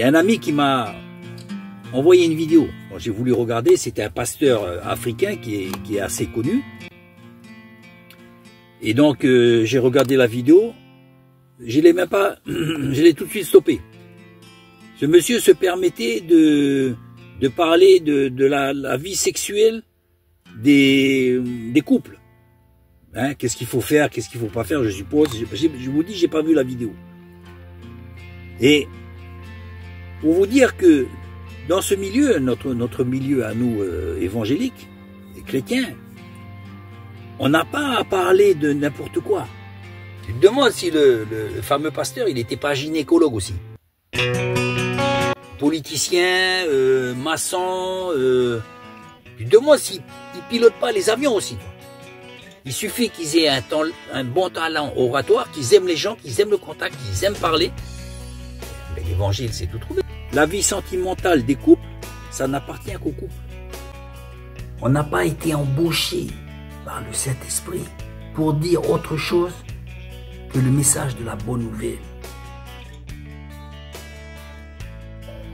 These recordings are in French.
y a un ami qui m'a envoyé une vidéo. J'ai voulu regarder, c'était un pasteur africain qui est assez connu. Et donc j'ai regardé la vidéo, je l'ai même pas, je l'ai tout de suite stoppé. Ce monsieur se permettait de parler de la vie sexuelle des couples. Hein, qu'est-ce qu'il faut faire, qu'est-ce qu'il faut pas faire, je suppose. Je vous dis, j'ai pas vu la vidéo. Et pour vous dire que dans ce milieu, notre milieu à nous évangéliques et chrétiens, on n'a pas à parler de n'importe quoi. Tu te demandes si le fameux pasteur, il n'était pas gynécologue aussi. Politicien, maçon, tu te demandes s'il ne pilote pas les avions aussi. Il suffit qu'ils aient un bon talent oratoire, qu'ils aiment les gens, qu'ils aiment le contact, qu'ils aiment parler. Mais l'évangile, c'est tout trouvé. La vie sentimentale des couples, ça n'appartient qu'aux couples. On n'a pas été embauché par le Saint-Esprit pour dire autre chose que le message de la bonne nouvelle.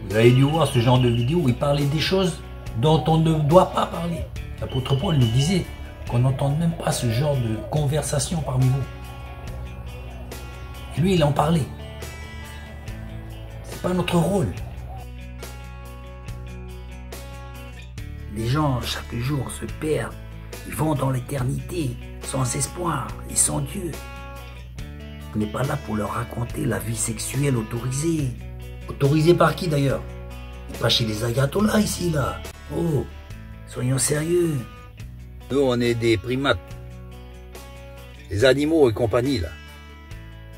Vous avez dû voir ce genre de vidéo où il parlait des choses dont on ne doit pas parler. L'apôtre Paul nous disait qu'on n'entende même pas ce genre de conversation parmi vous. Et lui, il en parlait. C'est pas notre rôle. Les gens, chaque jour, se perdent. Ils vont dans l'éternité, sans espoir et sans Dieu. On n'est pas là pour leur raconter la vie sexuelle autorisée. Autorisée par qui d'ailleurs? Pas chez les ayatollahs ici, là. Oh, soyons sérieux. Nous, on est des primates. Les animaux et compagnie, là.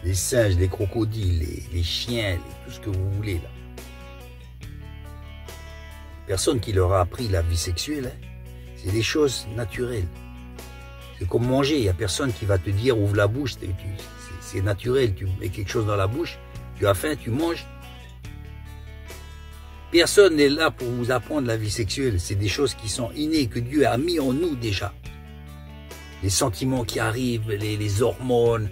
Les singes, les crocodiles, les chiens, tout ce que vous voulez, là. Personne qui leur a appris la vie sexuelle, hein. C'est des choses naturelles. C'est comme manger, il n'y a personne qui va te dire ouvre la bouche, c'est naturel, tu mets quelque chose dans la bouche, tu as faim, tu manges. Personne n'est là pour vous apprendre la vie sexuelle, c'est des choses qui sont innées, que Dieu a mis en nous déjà. Les sentiments qui arrivent, les hormones,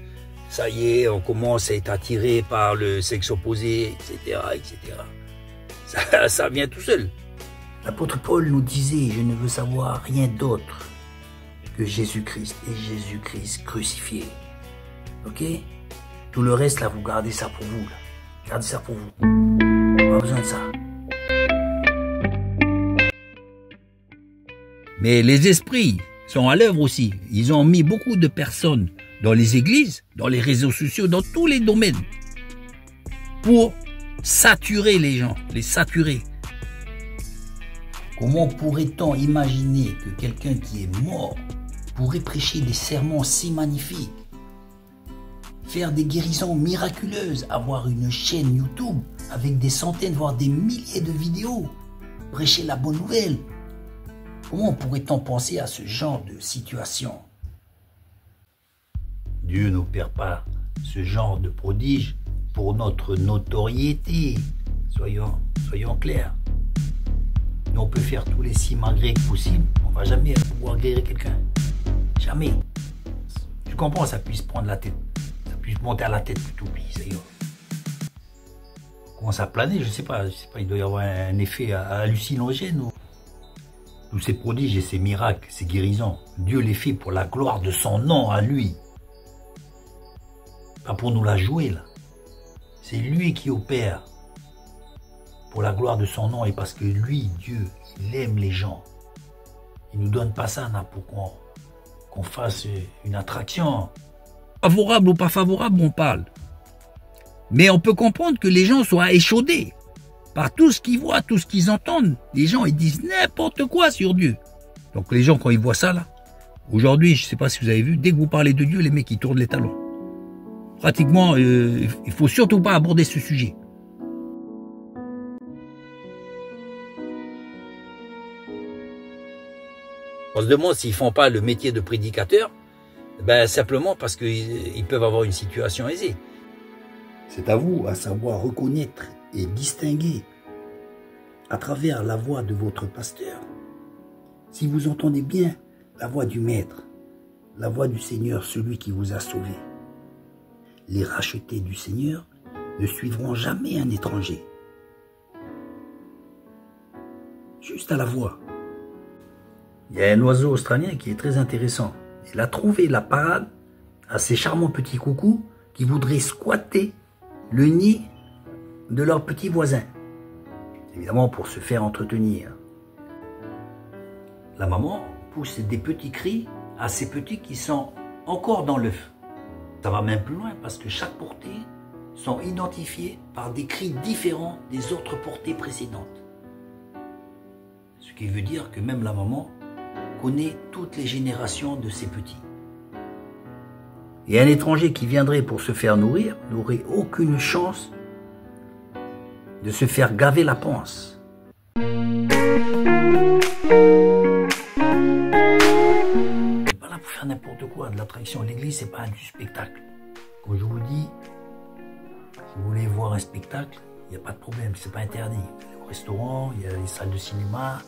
ça y est, on commence à être attiré par le sexe opposé, etc., etc. Ça vient tout seul. L'apôtre Paul nous disait, je ne veux savoir rien d'autre que Jésus-Christ et Jésus-Christ crucifié. Ok? Tout le reste, là, vous gardez ça pour vous. Là. Gardez ça pour vous. Pas besoin de ça. Mais les esprits sont à l'œuvre aussi. Ils ont mis beaucoup de personnes dans les églises, dans les réseaux sociaux, dans tous les domaines, pour saturer les gens, les saturer. Comment pourrait-on imaginer que quelqu'un qui est mort pourrait prêcher des sermons si magnifiques, faire des guérisons miraculeuses, avoir une chaîne YouTube avec des centaines, voire des milliers de vidéos, prêcher la bonne nouvelle? Comment pourrait-on penser à ce genre de situation? Dieu ne perd pas ce genre de prodige pour notre notoriété. Soyons clairs. Nous, on peut faire tous les 6 malgré possibles. On ne va jamais pouvoir guérir quelqu'un. Jamais. Je comprends, ça puisse prendre la tête. Ça puisse monter à la tête plutôt. Puis ça y est. On commence à planer, je sais pas. Il doit y avoir un effet hallucinogène. Tous ces prodiges et ces miracles, ces guérisons, Dieu les fait pour la gloire de son nom à lui. Pas pour nous la jouer, là. C'est lui qui opère pour la gloire de son nom et parce que lui, Dieu, il aime les gens. Il nous donne pas ça là, pour qu'on fasse une attraction. Favorable ou pas favorable, on parle. Mais on peut comprendre que les gens soient échaudés par tout ce qu'ils voient, tout ce qu'ils entendent. Les gens, ils disent n'importe quoi sur Dieu. Donc les gens, quand ils voient ça, là, aujourd'hui, je ne sais pas si vous avez vu, dès que vous parlez de Dieu, les mecs, ils tournent les talons. Pratiquement, il ne faut surtout pas aborder ce sujet. On se demande s'ils ne font pas le métier de prédicateur, ben simplement parce qu'ils peuvent avoir une situation aisée. C'est à vous à savoir reconnaître et distinguer à travers la voix de votre pasteur. Si vous entendez bien la voix du Maître, la voix du Seigneur, celui qui vous a sauvé, les rachetés du Seigneur ne suivront jamais un étranger. juste à la voix. Il y a un oiseau australien qui est très intéressant. Il a trouvé la parade à ces charmants petits coucous qui voudraient squatter le nid de leurs petits voisins. Évidemment pour se faire entretenir. La maman pousse des petits cris à ces petits qui sont encore dans l'œuf. Ça va même plus loin parce que chaque portée sont identifiés par des cris différents des autres portées précédentes. Ce qui veut dire que même la maman connaît toutes les générations de ses petits. Et un étranger qui viendrait pour se faire nourrir n'aurait aucune chance de se faire gaver la panse. C'est pas là pour faire n'importe quoi, de l'attraction. L'église, c'est pas du spectacle. Comme je vous dis, si vous voulez voir un spectacle, il n'y a pas de problème, c'est pas interdit. Au restaurant, il y a les salles de cinéma,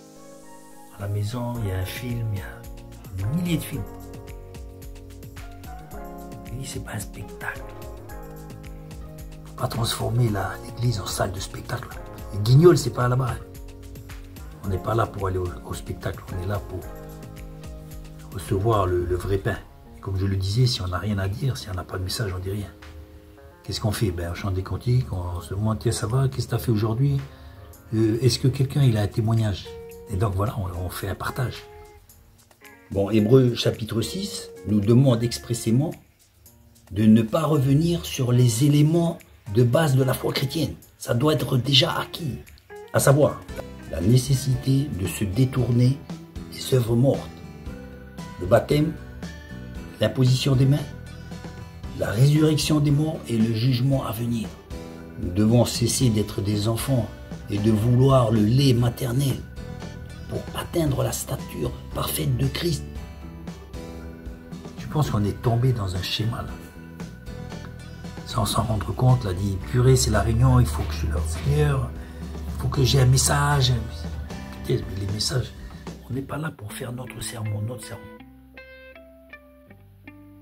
à la maison, il y a un film, il y a des milliers de films. L'église, c'est pas un spectacle. Faut pas transformer l'église en salle de spectacle. Les guignols, c'est pas là-bas. On n'est pas là pour aller au spectacle, on est là pour recevoir le vrai pain. Et comme je le disais, si on n'a rien à dire, si on n'a pas de message, on dit rien. Qu'est-ce qu'on fait? On chante des cantiques, on se demande, tiens, ça va, qu'est-ce que tu as fait aujourd'hui? Est-ce que quelqu'un il a un témoignage? Et donc voilà, on fait un partage. Bon, Hébreux chapitre 6 nous demande expressément de ne pas revenir sur les éléments de base de la foi chrétienne. Ça doit être déjà acquis. À savoir, la nécessité de se détourner des œuvres mortes. Le baptême, l'imposition des mains, la résurrection des morts et le jugement à venir. Nous devons cesser d'être des enfants et de vouloir le lait maternel pour atteindre la stature parfaite de Christ. Je pense qu'on est tombé dans un schéma là. Sans s'en rendre compte, là, dit purée, c'est la réunion, il faut que je leur Seigneur, il faut que j'ai un message. Putain, mais les messages, on n'est pas là pour faire notre sermon, notre sermon.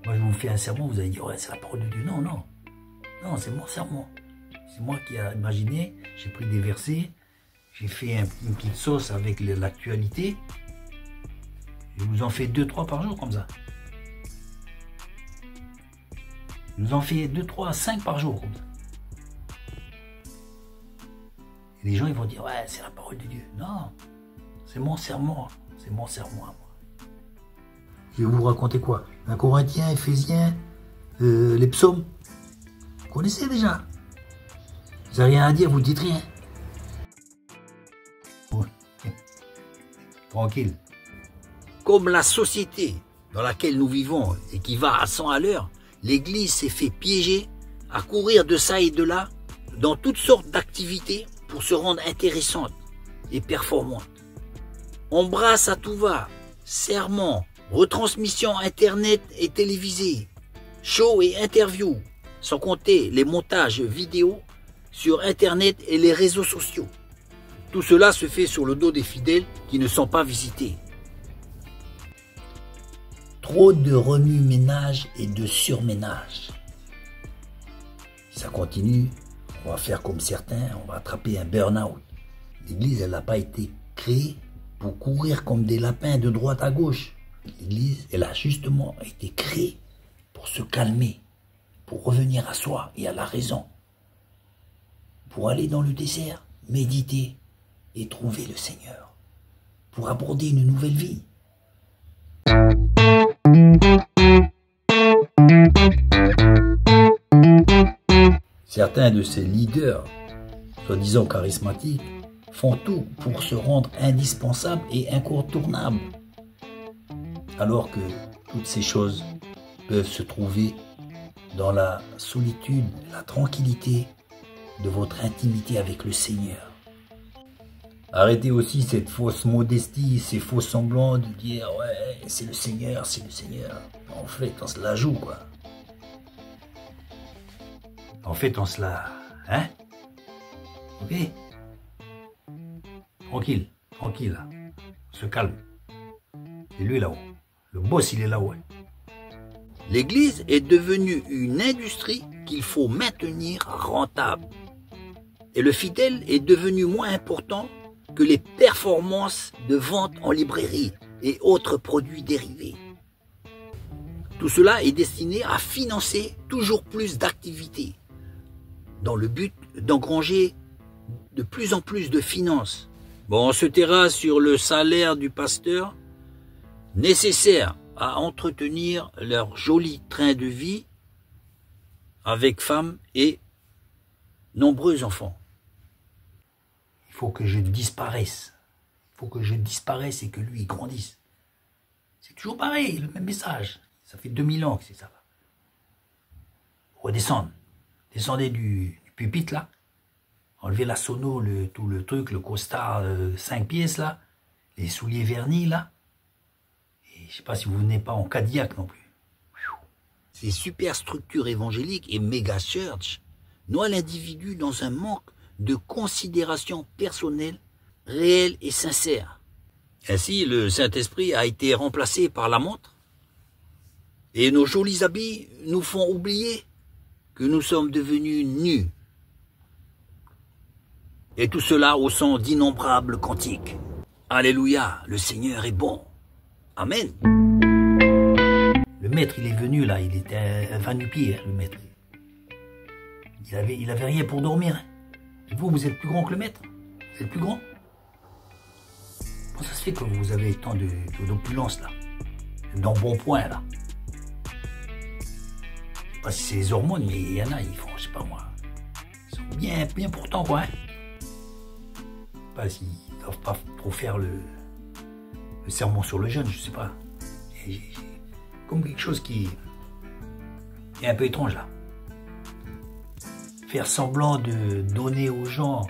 Moi, je vous fais un sermon, vous allez dire, ouais, c'est la parole de Dieu. Non, non. Non, c'est mon sermon. C'est moi qui ai imaginé, j'ai pris des versets, j'ai fait une petite sauce avec l'actualité. Je vous en fais 2-3 par jour comme ça. Je vous en fais 2, 3, 5 par jour comme ça. Et les gens ils vont dire, ouais, c'est la parole de Dieu. Non, c'est mon sermon. C'est mon sermon à moi. Je vais vous raconter quoi? Un Corinthien, Éphésiens, les psaumes. Vous connaissez déjà. Vous n'avez rien à dire, vous dites rien. Tranquille. Comme la société dans laquelle nous vivons et qui va à 100 à l'heure, l'Église s'est fait piéger à courir de ça et de là dans toutes sortes d'activités pour se rendre intéressante et performante. On brasse à tout va, sermons, retransmissions internet et télévisées, shows et interviews, sans compter les montages vidéo sur internet et les réseaux sociaux. Tout cela se fait sur le dos des fidèles qui ne sont pas visités. Trop de remue-ménage et de surménage. Si ça continue, on va faire comme certains, on va attraper un burn-out. L'Église, elle n'a pas été créée pour courir comme des lapins de droite à gauche. L'Église, elle a justement été créée pour se calmer, pour revenir à soi et à la raison, pour aller dans le désert, méditer et trouver le Seigneur, pour aborder une nouvelle vie. Certains de ces leaders, soi-disant charismatiques, font tout pour se rendre indispensables et incontournables, alors que toutes ces choses peuvent se trouver dans la solitude, la tranquillité de votre intimité avec le Seigneur. Arrêtez aussi cette fausse modestie, ces faux semblants de dire « ouais, c'est le Seigneur, c'est le Seigneur ». En fait, on se la joue, quoi. En fait, on se la... Hein? Ok? Tranquille, tranquille, là. On se calme. C'est lui là-haut. Le boss, il est là-haut. L'Église est devenue une industrie qu'il faut maintenir rentable. Et le fidèle est devenu moins important que les performances de vente en librairie et autres produits dérivés. Tout cela est destiné à financer toujours plus d'activités, dans le but d'engranger de plus en plus de finances. Bon, on se taira sur le salaire du pasteur nécessaire à entretenir leur joli train de vie avec femmes et nombreux enfants. Il faut que je disparaisse. Il faut que je disparaisse et que lui grandisse. C'est toujours pareil, le même message. Ça fait 2000 ans que c'est ça. Redescendre. Descendez du pupitre là. Enlevez la sono, tout le truc, le costard 5 pièces là. Les souliers vernis là. Et je sais pas si vous venez pas en Cadillac non plus. Ces super structures évangéliques et méga church noient l'individu dans un manque de considération personnelle, réelle et sincère. Ainsi, le Saint-Esprit a été remplacé par la montre. Et nos jolis habits nous font oublier que nous sommes devenus nus. Et tout cela au son d'innombrables cantiques. Alléluia, le Seigneur est bon. Amen. Le maître, il est venu là, il était à 20 pieds, le maître. Il avait rien pour dormir. Et vous êtes plus grand que le maître? Vous êtes plus grand? Comment ça se fait que vous avez tant d'opulence là? D'embonpoint là? Je sais pas si c'est les hormones, mais il y en a, ils font, je sais pas moi. Ils sont bien pourtants quoi. Hein? Je sais pas s'ils doivent pas trop faire le sermon sur le jeûne, je sais pas. Comme quelque chose qui est un peu étrange là. Faire semblant de donner aux gens,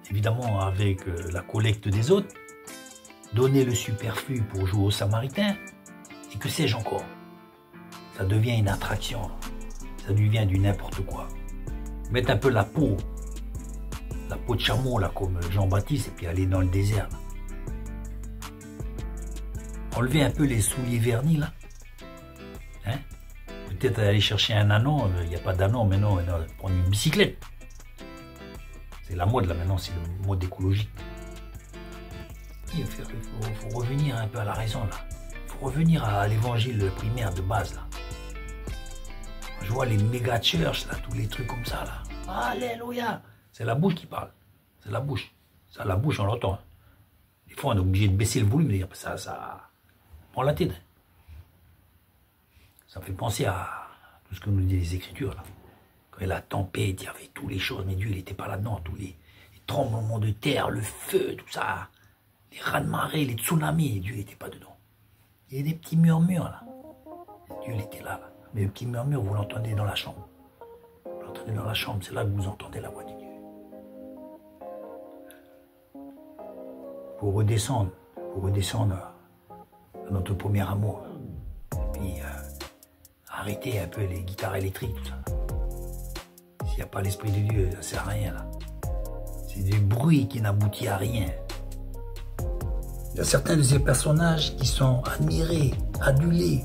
évidemment avec la collecte des autres, donner le superflu pour jouer aux Samaritains, et que sais-je encore. Ça devient une attraction, ça devient du n'importe quoi. Mettre un peu la peau de chameau là, comme Jean-Baptiste, et puis aller dans le désert. Là. Enlever un peu les souliers vernis là. Hein? Peut-être aller chercher un anon, il n'y a pas d'anon maintenant, prendre une bicyclette. C'est la mode là maintenant, c'est le mode écologique. Il faut revenir un peu à la raison là. Il faut revenir à l'évangile primaire de base là. Je vois les méga church là, tous les trucs comme ça là. Alléluia. C'est la bouche qui parle. C'est la bouche. Ça, la bouche, on l'entend. Hein. Des fois, on est obligé de baisser le volume, dire ça prend la tête. Ça me fait penser à tout ce que nous disent les Écritures là. Quand il y a la tempête, il y avait toutes les choses, mais Dieu, il n'était pas là-dedans. Tous les tremblements de terre, le feu, tout ça. Les raz-de-marée, les tsunamis, Dieu n'était pas dedans. Il y a des petits murmures là. Dieu, il était là. Mais le petit murmure, vous l'entendez dans la chambre. Vous l'entendez dans la chambre, c'est là que vous entendez la voix de Dieu. Pour redescendre à notre premier amour. Et puis arrêter un peu les guitares électriques, tout ça. S'il n'y a pas l'Esprit de Dieu, ça ne sert à rien là. C'est du bruit qui n'aboutit à rien. Il y a certains de ces personnages qui sont admirés, adulés,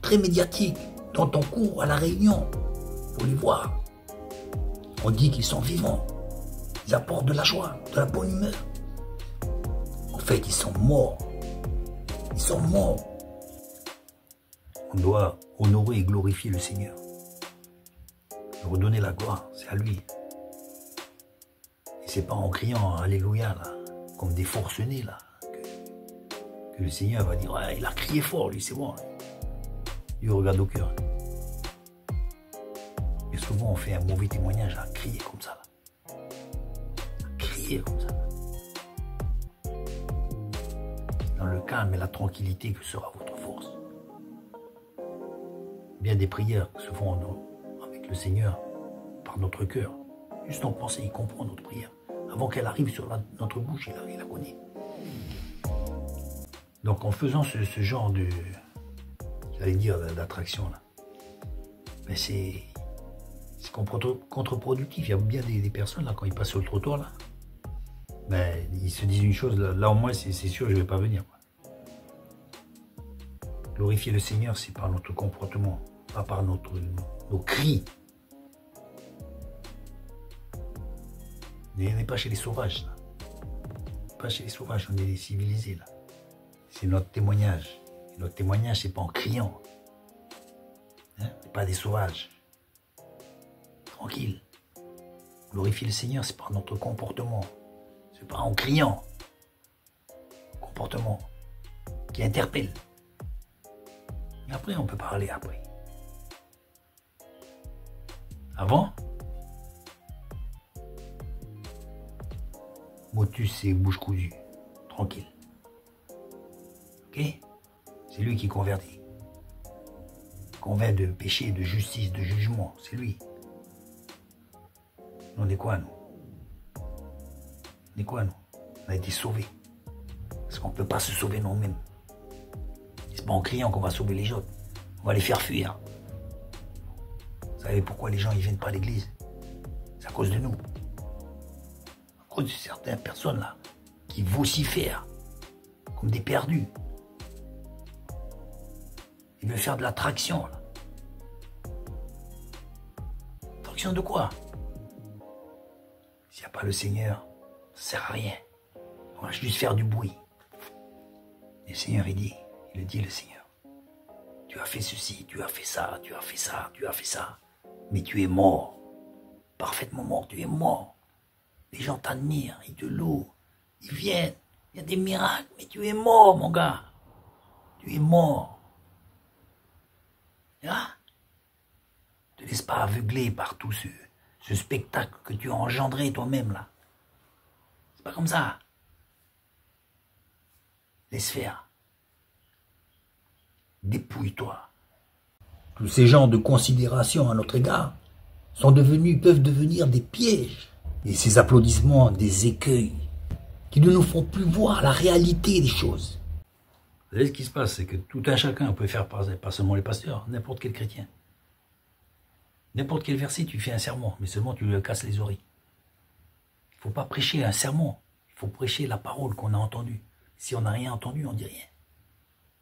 très médiatiques, dont on court à la Réunion pour les voir. On dit qu'ils sont vivants, ils apportent de la joie, de la bonne humeur. En fait, ils sont morts. Ils sont morts. On doit honorer et glorifier le Seigneur. Lui redonner la gloire, c'est à lui. Et c'est pas en criant Alléluia, là, comme des forcenés, là, que le Seigneur va dire, ouais, il a crié fort, lui, c'est bon. Dieu regarde au cœur. Et souvent, on fait un mauvais témoignage à crier comme ça, là. À crier comme ça. Dans le calme et la tranquillité que sera votre force. Bien des prières se font avec le Seigneur par notre cœur. Juste en pensée, il comprend notre prière. Avant qu'elle arrive sur notre bouche, il la connaît. Donc en faisant ce genre de, j'allais dire, d'attraction là, mais c'est contre-productif. Il y a bien des personnes là, quand ils passent sur le trottoir là, ben, ils se disent une chose, là au moins c'est sûr je ne vais pas venir. Glorifier le Seigneur, c'est par notre comportement, pas par nos cris. Ne pas chez les sauvages. Là. pas chez les sauvages, on est les civilisés là. C'est notre témoignage. Et notre témoignage, c'est pas en criant. Hein? C'est pas des sauvages. Tranquille. Glorifier le Seigneur, c'est par notre comportement. C'est pas en criant. Comportement qui interpelle. Et après, on peut parler après. Avant, motus, c'est bouche cousue. Tranquille. Ok? C'est lui qui convertit. Convainc de péché, de justice, de jugement. C'est lui. Nous, on est quoi, nous? On est quoi, nous? On a été sauvés. Parce qu'on ne peut pas se sauver nous-mêmes. C'est pas en criant qu'on va sauver les autres. On va les faire fuir. Vous savez pourquoi les gens ils viennent pas à l'église? C'est à cause de nous. À cause de certaines personnes là, qui vocifèrent comme des perdus. Ils veulent faire de l'attraction là. Attraction de quoi? S'il n'y a pas le Seigneur, ça sert à rien. On va juste faire du bruit. Et le Seigneur il le dit le Seigneur. Tu as fait ceci, tu as fait ça, tu as fait ça, tu as fait ça. Mais tu es mort. Parfaitement mort, tu es mort. Les gens t'admirent, ils te louent, ils viennent. Il y a des miracles, mais tu es mort, mon gars. Tu es mort. Là, ne te laisse pas aveugler par tout ce spectacle que tu as engendré toi-même, là. C'est pas comme ça. Laisse faire. Dépouille-toi. Tous ces gens de considération à notre égard peuvent devenir des pièges. Et ces applaudissements, des écueils, qui ne nous font plus voir la réalité des choses. Vous savez ce qui se passe, c'est que tout un chacun peut faire, pas seulement les pasteurs, n'importe quel chrétien. N'importe quel verset, tu fais un sermon, mais seulement tu lui casses les oreilles. Il ne faut pas prêcher un sermon, il faut prêcher la parole qu'on a entendue. Si on n'a rien entendu, on ne dit rien.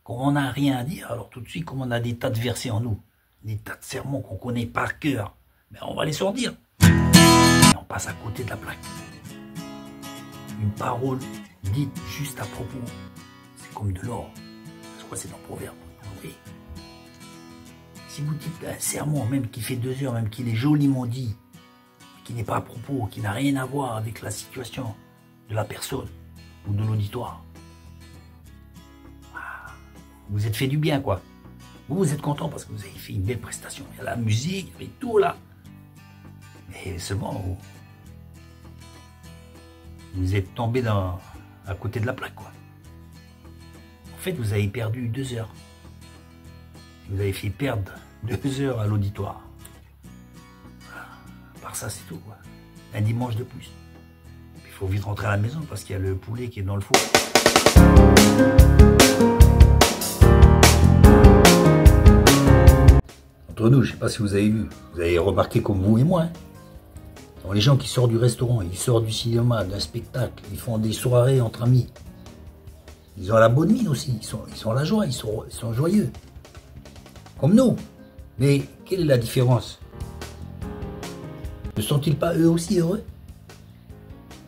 Quand on n'a rien à dire, alors tout de suite, comme on a des tas de versets en nous, des tas de sermons qu'on connaît par cœur, ben on va les sortir. Et on passe à côté de la plaque. Une parole dite juste à propos, c'est comme de l'or. Je crois que c'est dans Proverbe. Oui. Si vous dites un sermon, même qui fait 2 heures, même qu'il est joliment dit, qui n'est pas à propos, qui n'a rien à voir avec la situation de la personne ou de l'auditoire, vous êtes fait du bien, quoi. Vous êtes content parce que vous avez fait une belle prestation. Il y a la musique, il y a tout là. Mais seulement, vous êtes tombé à côté de la plaque, quoi. En fait, vous avez perdu 2 heures. Vous avez fait perdre 2 heures à l'auditoire. À part ça, c'est tout, quoi. Un dimanche de plus. Il faut vite rentrer à la maison parce qu'il y a le poulet qui est dans le four. Entre nous, je ne sais pas si vous avez vu, vous avez remarqué comme vous et moi. Hein. Alors, les gens qui sortent du restaurant, ils sortent du cinéma, d'un spectacle, ils font des soirées entre amis. Ils ont la bonne mine aussi, ils sont à la joie, ils sont joyeux. Comme nous. Mais quelle est la différence? Ne sont-ils pas eux aussi heureux?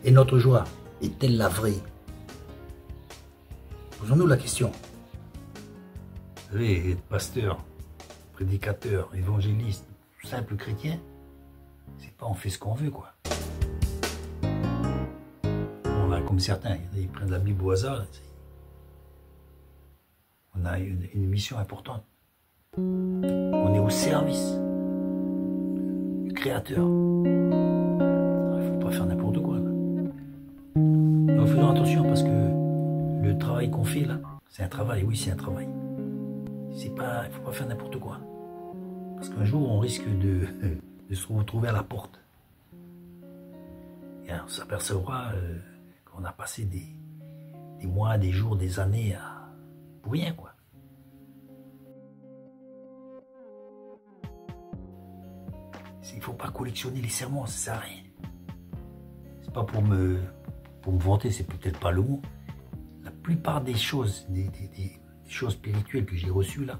Et notre joie est-elle la vraie? Posons-nous la question. Vous savez, être pasteur, prédicateur, évangéliste, simple chrétien, c'est pas on fait ce qu'on veut, quoi. On a comme certains, ils prennent la Bible au hasard. On a une mission importante. On est au service du Créateur. Il ne faut pas faire n'importe quoi. Donc faisons attention parce que le travail qu'on fait là, c'est un travail, oui c'est un travail. Il ne faut pas faire n'importe quoi. Parce qu'un jour on risque de se retrouver à la porte. Et on s'apercevra qu'on a passé des mois, des jours, des années pour rien, quoi. Il ne faut pas collectionner les sermons, ça sert à rien. C'est pas pour me vanter, c'est peut-être pas le mot. La plupart des choses, des choses spirituelles que j'ai reçues là,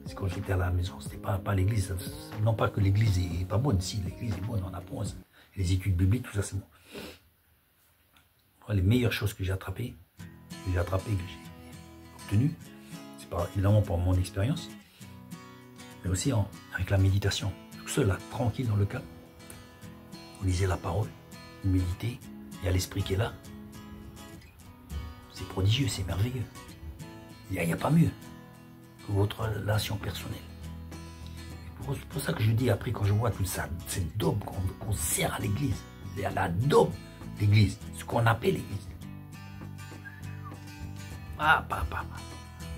c'est quand j'étais à la maison, c'était pas l'église. Non pas que l'église est pas bonne, si l'église est bonne, on apprend les études bibliques, tout ça c'est bon. les meilleures choses que j'ai attrapées, que j'ai obtenues, c'est pas évidemment pour mon expérience, mais aussi avec la méditation. Tout seul, là, tranquille dans le calme. Vous lisez la parole, vous méditez, il y a l'esprit qui est là. C'est prodigieux, c'est merveilleux. Il n'y a pas mieux que votre relation personnelle. C'est pour ça que je dis après, quand je vois tout ça, cette daube qu'on sert à l'église, c'est à la daube d'église, ce qu'on appelle l'église.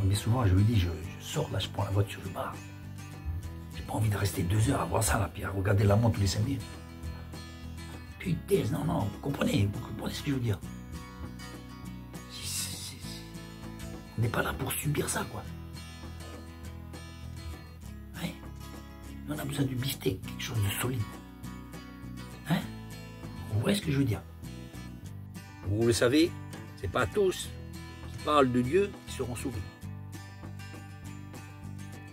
Mais souvent, je lui dis, je sors là, je prends la voiture, je pars. J'ai pas envie de rester 2 heures à voir ça là, puis à regarder la montre tous les 5 minutes. Putain, non, vous comprenez ce que je veux dire. On n'est pas là pour subir ça, quoi. Hein? On a besoin du beefsteak, quelque chose de solide. Hein? Vous voyez ce que je veux dire? Vous le savez, c'est pas tous qui parlent de Dieu qui seront sauvés.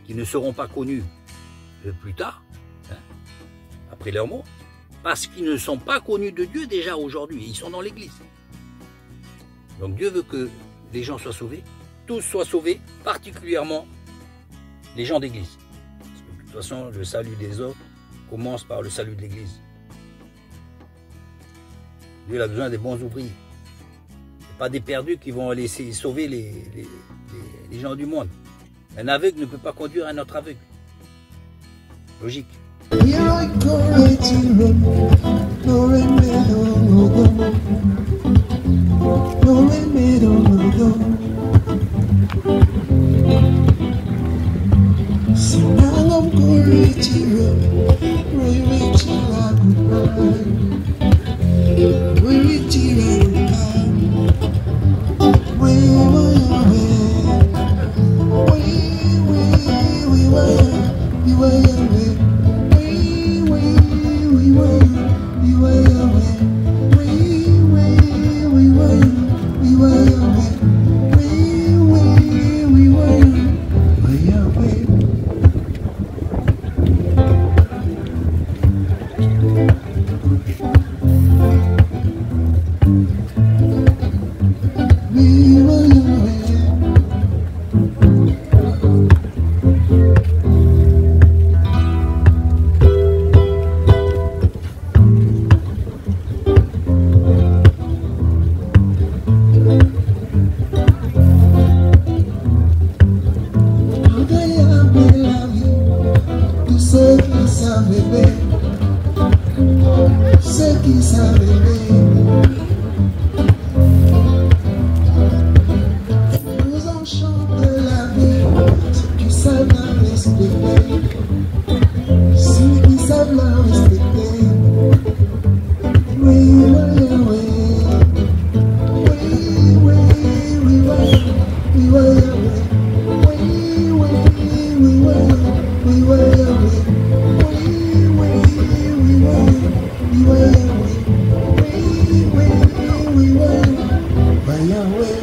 Qui ne seront pas connus plus tard, hein, après leur mort, parce qu'ils ne sont pas connus de Dieu déjà aujourd'hui, ils sont dans l'église. Donc Dieu veut que les gens soient sauvés, tous soient sauvés, particulièrement les gens d'église. Parce que de toute façon, le salut des autres commence par le salut de l'église. Dieu a besoin des bons ouvriers. Pas des perdus qui vont laisser sauver les gens du monde. Un aveugle ne peut pas conduire un autre aveugle. Logique. Yahweh.